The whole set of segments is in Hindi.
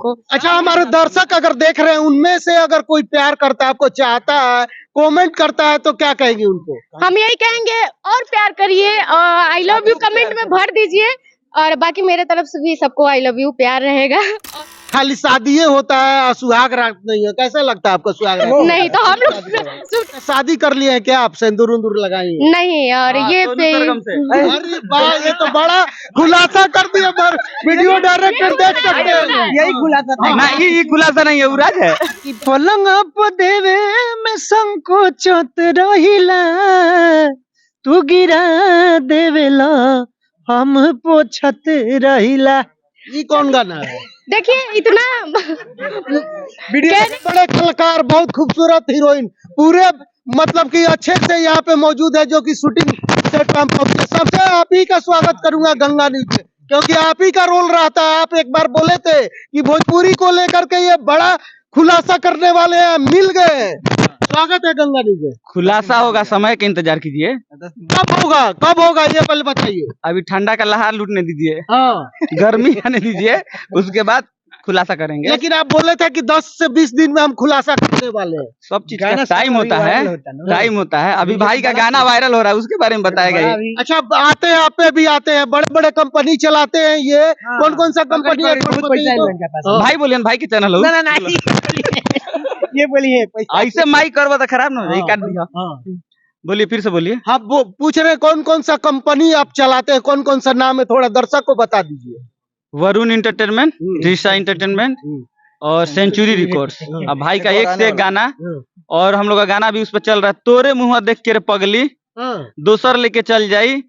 को। अच्छा, हमारे दर्शक अगर देख रहे हैं, उनमें से अगर कोई प्यार करता है, आपको चाहता है, कमेंट करता है, तो क्या कहेंगे उनको? हम यही कहेंगे और प्यार करिए, आई लव यू कमेंट में भर दीजिए, और बाकी मेरे तरफ से भी सबको आई लव यू प्यार रहेगा। खाली शादी होता है, सुहाग रात नहीं है। कैसा लगता है आपको सुहाग रात? नहीं तो हम लोग शादी कर लिए हैं क्या आप? सिंदूर उंदूर लगाई हैं? नहीं, और ये अरे वाह, ये तो बड़ा खुलासा कर दिया। पर वीडियो डायरेक्टर देख सकते हैं। यही खुलासा था। नहीं, ये खुलासा नहीं है, उराज है। कि पलंग पर देवे में संकोचत रहिला, तू गिरा देवेला हम पोछत रहिला। ये कौन गाना है? देखिए इतना वीडियो बड़े कलाकार, बहुत खूबसूरत हीरोइन, पूरे मतलब कि अच्छे से यहाँ पे मौजूद है, जो कि शूटिंग सेट पर पहुंचे। सबसे आप ही का स्वागत करूंगा गंगा न्यूज पे, क्योंकि आप ही का रोल रहता है। आप एक बार बोले थे कि भोजपुरी को लेकर के ये बड़ा खुलासा करने वाले हैं, मिल गए। स्वागत है गंगा न्यूज में। खुलासा होगा, समय का इंतजार कीजिए। कब होगा ये पहले बताइए। अभी ठंडा का लहार लूटने दीजिए, हाँ, गर्मी आने दीजिए, उसके बाद खुलासा करेंगे। लेकिन आप बोले थे कि 10 से 20 दिन में हम खुलासा करने वाले हैं। सब चीज का टाइम होता है, टाइम होता है। अभी भाई का गाना वायरल हो रहा है, उसके बारे में बताएगा ये। अच्छा, आते हैं, आप पे भी आते हैं, बड़े बड़े कंपनी चलाते हैं ये। कौन कौन सा कंपनी है? भाई बोलिए, भाई की चैनल हो। ये बोलिए ऐसे माइक करवा तो खराब ना हो जाए, काट दिया। बोलिए, फिर से बोलिए। आप वो पूछ रहे हैं कौन कौन सा कंपनी आप चलाते हैं, कौन कौन सा नाम है, थोड़ा दर्शक को बता दीजिए। वरुण एंटरटेनमेंट, ऋषा एंटरटेनमेंट और सेंचुरी रिकॉर्ड्स। अब भाई का एक से एक गाना, और हम लोग का गाना भी उस पर चल रहा है। तोरे मुँह देख के रे पगली, दोसर लेके चल जाई,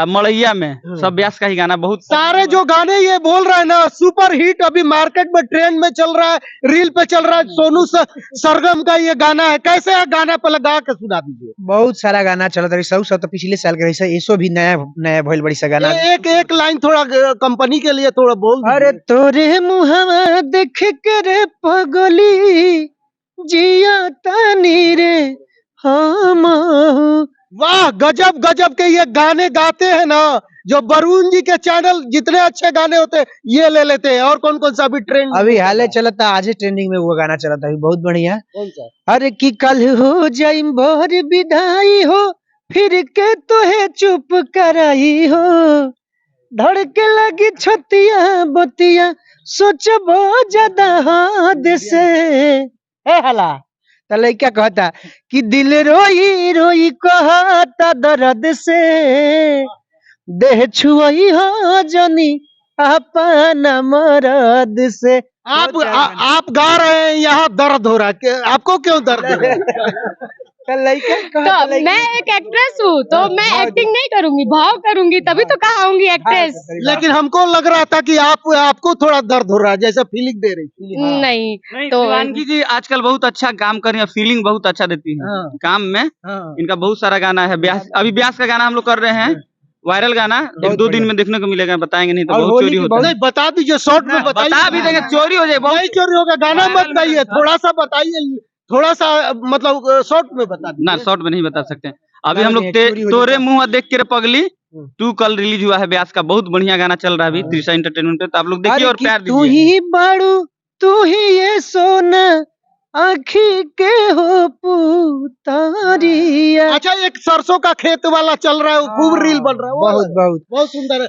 मड़ैया में, सब व्यास का ही गाना। बहुत सारे जो गाने ये बोल रहे हैं ना, सुपर हिट, अभी मार्केट में ट्रेंड में चल रहा है, रील पे चल रहा है। सोनू सरगम का ये गाना है। कैसे है गाना, पहले गा के सुना दीजिए। बहुत सारा गाना चलता रही, सब तो पिछले साल के रही, ऐसो भी नया नया भइल बड़ी सा गाना। एक एक लाइन थोड़ा कंपनी के लिए थोड़ा बोल दीजिए। अरे तोरे मुहवा देख के रे पगली, जिया तानी रे हम। वाह, गजब गजब के ये गाने गाते हैं ना, जो वरुण जी के चैनल जितने अच्छे गाने होते हैं ये ले लेते हैं। और कौन कौन सा अभी ट्रेंड? अभी हाले चलता, आज ही ट्रेंडिंग में वो गाना चलता है, बहुत बढ़िया। कौन सा? अरे कि कल हो जाई भोर विदाई हो, फिर के तोहे चुप कराई हो, धड़के लगी छतिया बतिया, सोचबो ज्यादा हाथ से। हे हला तो लइका कहता कि दिल रोई रोई कहता दर्द से, देह छुई हो जनी अपना मरद से। आप गा रहे हैं, यहाँ दर्द हो रहा है, आपको क्यों दर्द हो रहा है? तो मैं एक एक्ट्रेस हूँ, तो मैं एक्टिंग नहीं करूंगी, भाव करूंगी, तभी तो कहा होंगी एक्ट्रेस। लेकिन हमको लग रहा था कि आपको थोड़ा दर्द हो रहा है, जैसा फीलिंग दे रही थी। नहीं तो शिवांगी जी आजकल बहुत अच्छा काम कर रही है, फीलिंग बहुत अच्छा देती है काम में। इनका बहुत सारा गाना है। अभी ब्यास का गाना हम लोग कर रहे हैं, वायरल गाना, 1-2 दिन में देखने को मिलेगा। बताएंगे नहीं तो बहुत चोरी होता है। नहीं, बता दीजिए, शॉर्ट में बताइए। बता भी देंगे, चोरी हो जाए। नहीं चोरी होगा, गाना मत गाइए, थोड़ा सा बताइए, थोड़ा सा मतलब शॉर्ट में बता दीजिए। ना, शॉर्ट में नहीं बता सकते। अभी हम लोग तोरे मुँह देख के रे पगली तू कल रिलीज हुआ है ब्यास का, बहुत बढ़िया गाना चल रहा है अभी त्रिशा एंटरटेनमेंट पे, तो आप लोग देखिए और प्यार दीजिए। तू ही बाड़ू, तू ही ये सोना आँखी के हो पुतारिया। अच्छा, एक सरसों का खेत वाला चल रहा है, वो खूब रील बन रहा है, बहुत बहुत बहुत सुंदर है।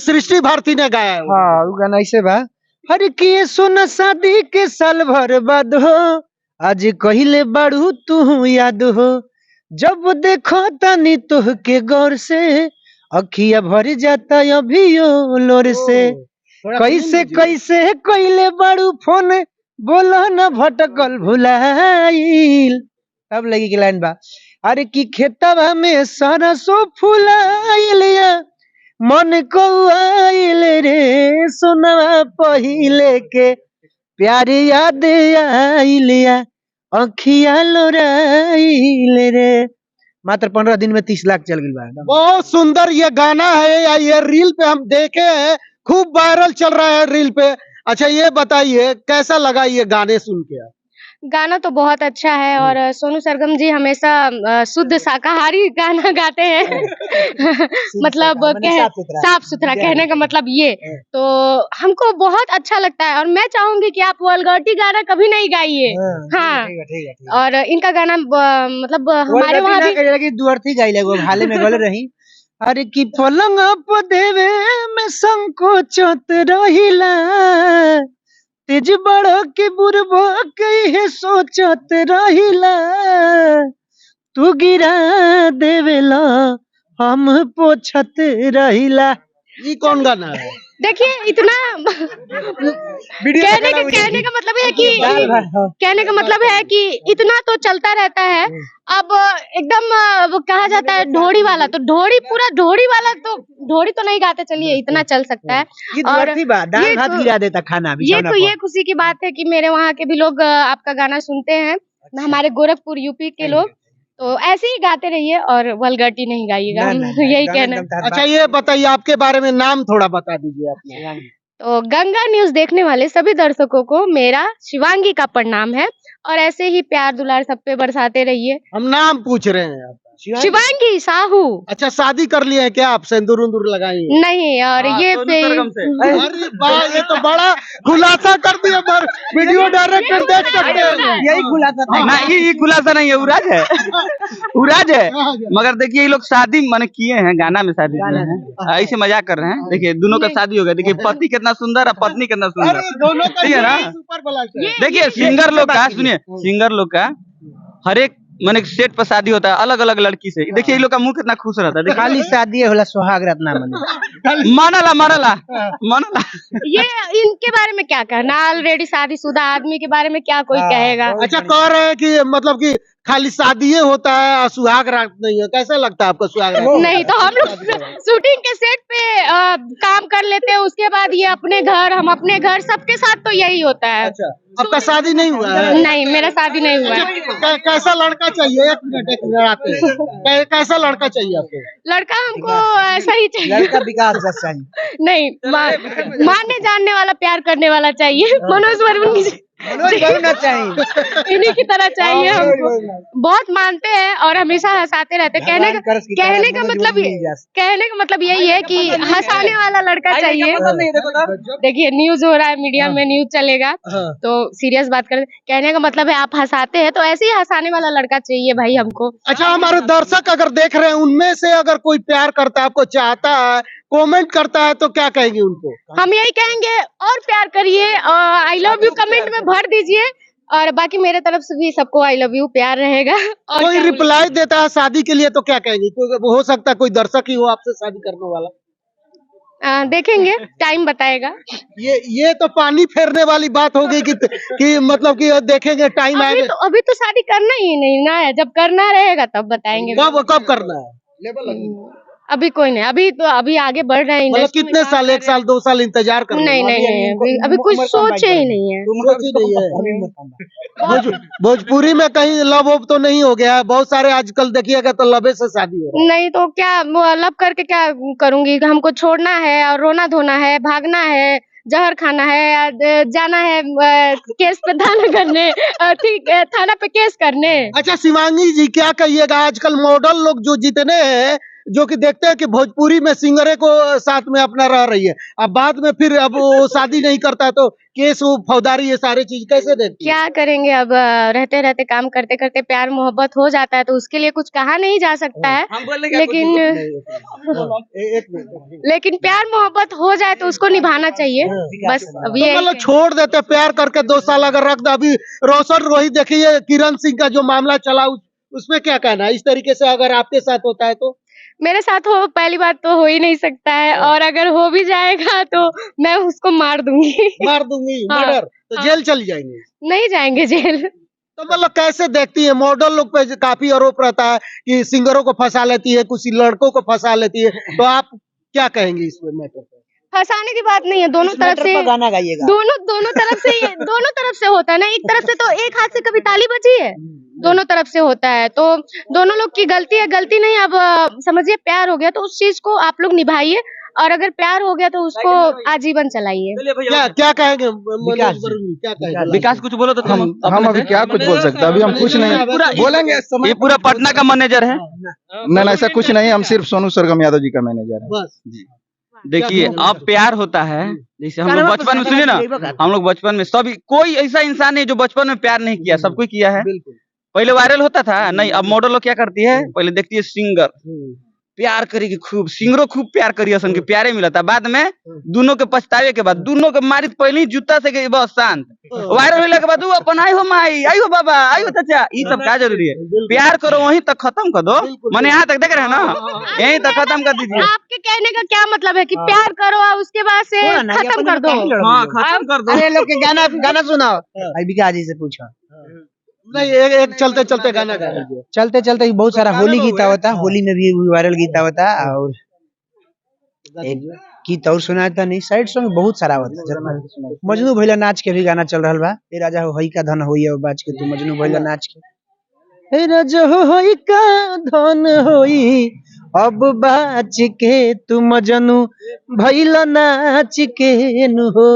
सृष्टि भारती ने गाया है। हाँ, वो गाना ऐसे बा। हर किए सोना शादी के साल भर बाद हो, आज कहिले बाड़ू तू याद हो, जब देखो तनी तुह के गौर से, अखिया भर जाता अभियो लोर से। कैसे कैसे कइले बाड़ू फोन, बोलो न भटकल भुलाइल। तब लगी की लाइन बा, अरे की खेतवा में सरसों फुलाइल, मन को आइल रे सोनवा पहिले के, प्यार याद आइल, अखिया लोराइल रे। मात्र 15 दिन में 30 लाख चल गई बा। बहुत सुंदर ये गाना है, या ये रील पे हम देखे हैं, खूब वायरल चल रहा है रील पे। अच्छा, ये बताइए कैसा लगा ये गाने सुन के? गाना तो बहुत अच्छा है और सोनू सरगम जी हमेशा शुद्ध शाकाहारी गाना गाते हैं मतलब साफ सुथरा कहने का मतलब ये तो हमको बहुत अच्छा लगता है और मैं चाहूंगी कि आप वल्गैरिटी गाना कभी नहीं गाइए। हाँ और इनका गाना मतलब हमारे वहाँ भी दुअर्थी गाइले गो हाले में गले रही अरे की पलंग पर देवे में संकोचत रहिला तेज बड़ो के बुरबो कहे सोचत रहिला तू गिरा देवेला हम पोछत रहिला। ये कौन गाना है? देखिए इतना कहने का मतलब है कि कहने का मतलब है कि इतना तो चलता रहता है। अब एकदम वो कहा जाता है ढोड़ी वाला तो ढोड़ी पूरा ढोड़ी वाला तो ढोड़ी तो नहीं गाते चलिए इतना चल सकता है। और दाल भात गिरा देता खाना ये खुशी की बात है कि मेरे वहाँ के भी लोग आपका गाना सुनते हैं। हमारे गोरखपुर यूपी के लोग तो ऐसे ही गाते रहिए और वल्गैरिटी नहीं गाइएगा यही कहना। अच्छा ये बताइए आपके बारे में नाम थोड़ा बता दीजिए अपना। तो गंगा न्यूज देखने वाले सभी दर्शकों को मेरा शिवांगी का प्रणाम है और ऐसे ही प्यार दुलार सब पे बरसाते रहिए। हम नाम पूछ रहे हैं आपका। शिवांगी साहू। अच्छा शादी कर लिए हैं क्या आप? सिंदूर उंदूर लगाई? नहीं और ये अरे वाह ये तो बड़ा खुलासा कर दिया पर वीडियो डायरेक्टर देख सकते हैं। यही खुलासा था ना ये खुलासा नहीं है उराज है उराज है मगर देखिए ये लोग शादी माने किए हैं गाना में शादी किए हैं ऐसे मजाक कर रहे हैं। देखिए दोनों का शादी हो गया। देखिए पति कितना सुंदर और पत्नी कितना सुंदर दोनों का ठीक है ना। सुपर ब्लास्ट है। देखिए सिंगर लोग का सुनिए सिंगर लोग का हर एक मैंने सेट पर शादी होता है अलग अलग लड़की से। देखिए ये लोग का मुंह कितना खुश रहता है। खाली शादी होला सुहाग रात ना मानला ये इनके बारे में क्या कहना ऑलरेडी शादीशुदा आदमी के बारे में क्या कोई कहेगा। अच्छा कह रहे हैं कि मतलब कि खाली शादी होता है और सुहाग रात नहीं है। कैसा लगता है आपको सुहाग रात? नहीं तो हम लोग शूटिंग के सेट पे काम कर लेते हैं उसके बाद ये अपने घर हम अपने घर सबके साथ तो यही होता है। अच्छा आपका शादी नहीं हुआ है? नहीं मेरा शादी नहीं हुआ है। कैसा लड़का चाहिए? एक मिनट आते हैं। कैसा लड़का चाहिए आपको? लड़का हमको ऐसा ही चाहिए। लड़का विकास जैसा चाहिए। नहीं मानने जानने वाला प्यार करने वाला चाहिए। मनोज वर्मा चाहिए इन्हीं की तरह चाहिए हमको। बहुत मानते हैं और हमेशा हंसाते रहते। कहने का मतलब यही है कि हंसाने वाला लड़का चाहिए। देखिए न्यूज हो रहा है मीडिया में न्यूज चलेगा तो सीरियस बात कर। कहने का मतलब है आप हंसाते हैं तो ऐसे ही हंसाने वाला लड़का चाहिए भाई हमको। अच्छा हमारे दर्शक अगर देख रहे हैं उनमें से अगर कोई प्यार करता है आपको चाहता है कमेंट करता है तो क्या कहेंगे उनको? हम यही कहेंगे और प्यार करिए आई लव यू कमेंट में भर दीजिए और बाकी मेरे तरफ से भी सबको आई लव यू प्यार रहेगा। और कोई रिप्लाई देता है शादी के लिए तो क्या कहेंगे? कोई हो सकता है कोई दर्शक ही हो आपसे शादी करने वाला। देखेंगे टाइम बताएगा। ये तो पानी फेरने वाली बात हो गई कि मतलब कि देखेंगे टाइम आएगा। अभी तो शादी करना ही नहीं ना है। जब करना रहेगा तब बताएंगे। कब करना है? अभी कोई नहीं अभी आगे बढ़ रहे हैं। मतलब कितने साल 1 साल 2 साल इंतजार करना? नहीं अभी कुछ सोचे ही नहीं है। भोजपुरी में कहीं लव तो नहीं हो गया? बहुत सारे आजकल देखिएगा तो लवे से शादी हो रहा है। नहीं तो क्या लव करके क्या करूंगी? हमको छोड़ना है और रोना धोना है भागना है जहर खाना है जाना है केस पे थाना करने ठीक है थाना पे केस करने। अच्छा शिवांगी जी क्या कहिएगा आजकल मॉडल लोग जो जितने हैं जो कि देखते हैं कि भोजपुरी में सिंगरे को साथ में अपना रह रही है अब बाद में फिर अब वो शादी नहीं करता तो केस वो फौजदारी ये सारी चीज कैसे देखती है? क्या करेंगे अब रहते रहते काम करते करते प्यार मोहब्बत हो जाता है तो उसके लिए कुछ कहा नहीं जा सकता है। लेकिन प्यार मोहब्बत हो जाए तो उसको निभाना चाहिए बस। अब ये मतलब छोड़ देते प्यार करके 2 साल अगर रख दो। अभी रोशन रोहित देखिए किरण सिंह का जो मामला चला उसमें क्या कहना है? इस तरीके से अगर आपके साथ होता है तो? मेरे साथ हो पहली बात तो हो ही नहीं सकता है और अगर हो भी जाएगा तो मैं उसको मार दूंगी। मर्डर तो जेल चली जाएंगे? नहीं जाएंगे जेल। तो मतलब कैसे देखती है मॉडल लोग पे काफी आरोप रहता है कि सिंगरों को फंसा लेती है कुछ लड़कों को फंसा लेती है तो आप क्या कहेंगे इसमें मैटर पे? फंसाने की बात नहीं है दोनों तरफ से गाना गाइएगा। दोनों तरफ से होता है ना। एक तरफ से तो एक हाथ से कभी ताली बजी है दोनों तरफ से होता है तो दोनों लोग की गलती है। गलती नहीं अब समझिए प्यार हो गया तो उस चीज को आप लोग निभाइए और अगर प्यार हो गया तो उसको आजीवन चलाइए। क्या कहेंगे मनोज वरुण, क्या कहेंगे? विकास कुछ बोलो तो हम अभी क्या कुछ बोल सकते हैं, अभी हम कुछ नहीं बोलेंगे। ये पूरा पटना का मैनेजर है। नहीं ऐसा कुछ नहीं, हम सिर्फ सोनू सरगम यादव जी का मैनेजर है। बस देखिए अब प्यार होता है, जैसे हम लोग बचपन में सुनिए ना, हम लोग बचपन में सभी, कोई ऐसा इंसान नहीं जो बचपन में प्यार नहीं किया, सब कोई किया है। पहले वायरल होता था नहीं, अब मॉडल लोग क्या करती है, पहले देखती है सिंगर प्यार करेगी खूब, सिंगरों खूब प्यार करी असन के प्यारे मिला था, बाद में दोनों के पछतावे के बाद दोनों के मारी पहले ही जूता से गई बस शांत, वायरल होने के बाद वो अपन आई हो माई, आई हो बाबा, आई हो चाचा, ये सब क्या जरूरी है? प्यार करो वहीं तक खत्म कर दो, मैंने यहाँ तक देख रहे हैं ना, यहीं तक खत्म कर दीजिए। आपके कहने का क्या मतलब है कि प्यार करो और उसके बाद से खत्म कर दो? हाँ खत्म कर दो। अरे लोग के गाना सुनाओ, विकास जी से पूछो। नहीं, एक चलते चलते गाना गा दीजिए। चलते चलते बहुत सारा होली गीत होता, होली में भी वायरल गीत होता, और एक गीत और सुना था नहीं, साइड सॉन्ग बहुत सारा होता। मजनू भैला नाच के भी गाना चल रहा बा, ए राजा हो हई का धन होई बाज के, तू मजनू भैला नाच के, ए राजा हो हई का धन होई अब बाज के, तू मजनू भैला नाच के नु हो।